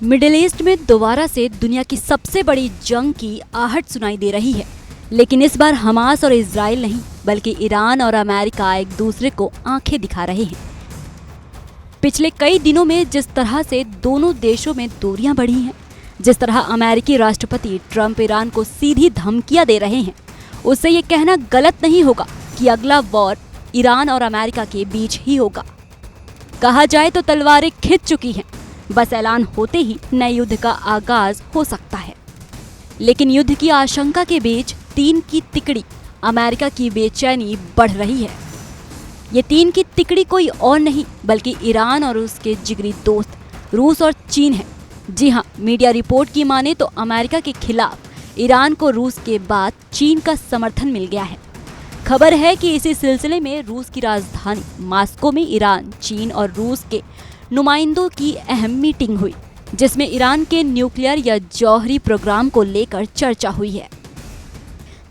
Middle east में दोबारा से दुनिया की सबसे बड़ी जंग की आहट सुनाई दे रही है। लेकिन इस बार हमास और इजराइल नहीं बल्कि ईरान और अमेरिका एक दूसरे को आंखें दिखा रहे हैं। पिछले कई दिनों में जिस तरह से दोनों देशों में दूरियां बढ़ी हैं, जिस तरह अमेरिकी राष्ट्रपति ट्रंप ईरान को सीधी धमकियां दे रहे हैं, उससे ये कहना गलत नहीं होगा कि अगला वॉर ईरान और अमेरिका के बीच ही होगा। कहा जाए तो तलवारें खिंच चुकी हैं, बस ऐलान होते ही नए युद्ध का आगाज हो सकता है। लेकिन युद्ध की आशंका के बीच तीन की तिकड़ी अमेरिका की बेचैनी बढ़ रही है। ये तीन की तिकड़ी कोई और नहीं बल्कि ईरान और उसके जिगरी दोस्त रूस और चीन है। जी हाँ, मीडिया रिपोर्ट की माने तो अमेरिका के खिलाफ ईरान को रूस के बाद चीन का समर्थन मिल गया है। खबर है कि इसी सिलसिले में रूस की राजधानी मास्को में ईरान, चीन और रूस के नुमाइंदों की अहम मीटिंग हुई, जिसमें ईरान के न्यूक्लियर या जौहरी प्रोग्राम को लेकर चर्चा हुई है।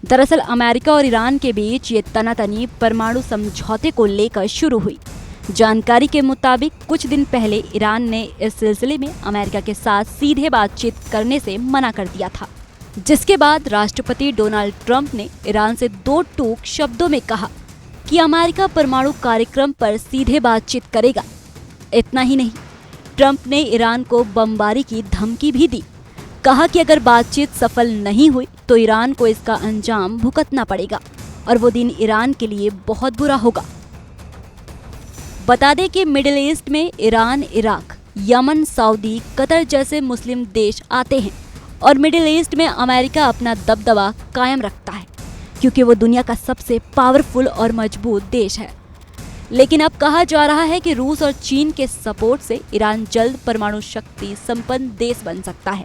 दरअसल अमेरिका और ईरान के बीच ये तनातनी परमाणु समझौते को लेकर शुरू हुई। जानकारी के मुताबिक कुछ दिन पहले ईरान ने इस सिलसिले में अमेरिका के साथ सीधे बातचीत करने से मना कर दिया था, जिसके बाद राष्ट्रपति डोनाल्ड ट्रंप ने ईरान से दो टूक शब्दों में कहा कि अमेरिका परमाणु कार्यक्रम पर सीधे बातचीत करेगा। इतना ही नहीं, ट्रंप ने ईरान को बमबारी की धमकी भी दी। कहा कि अगर बातचीत सफल नहीं हुई तो ईरान को इसका अंजाम भुगतना पड़ेगा और वो दिन ईरान के लिए बहुत बुरा होगा। बता दें कि मिडिल ईस्ट में Iran, Iraq, Yemen, Saudi, Qatar जैसे मुस्लिम देश आते हैं और मिडिल ईस्ट में अमेरिका अपना दबदबा कायम रखता है क्योंकि वो दुनिया का सबसे पावरफुल और मजबूत देश है। लेकिन अब कहा जा रहा है कि रूस और चीन के सपोर्ट से ईरान जल्द परमाणु शक्ति संपन्न देश बन सकता है।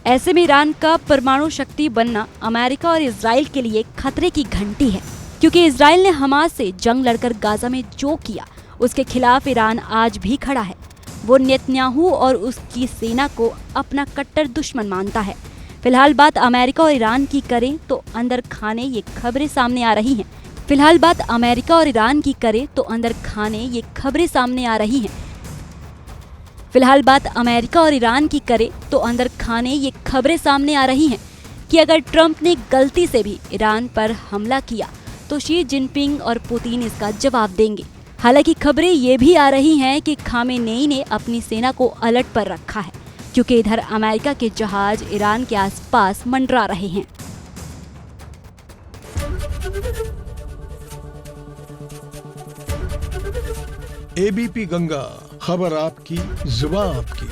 ऐसे में ईरान का परमाणु शक्ति बनना अमेरिका और इजराइल के लिए खतरे की घंटी है, क्योंकि इजराइल ने हमास से जंग लड़कर गाजा में जो किया उसके खिलाफ ईरान आज भी खड़ा है। वो नेतन्याहू और उसकी सेना को अपना कट्टर दुश्मन मानता है। फिलहाल बात अमेरिका और ईरान की करें तो अंदर खाने ये खबरें सामने आ रही हैं। फिलहाल बात अमेरिका और ईरान की करें तो अंदर खाने ये खबरें सामने आ रही हैं। फिलहाल बात अमेरिका और ईरान की करें तो अंदर खाने ये खबरें सामने आ रही हैं कि अगर ट्रंप ने गलती से भी ईरान पर हमला किया तो शी जिनपिंग और पुतिन इसका जवाब देंगे। हालांकि खबरें ये भी आ रही हैं कि खामेनेई ने अपनी सेना को अलर्ट पर रखा है, क्योंकि इधर अमेरिका के जहाज ईरान के आसपास मंडरा रहे हैं। एबीपी गंगा, खबर आपकी, जुबान आपकी।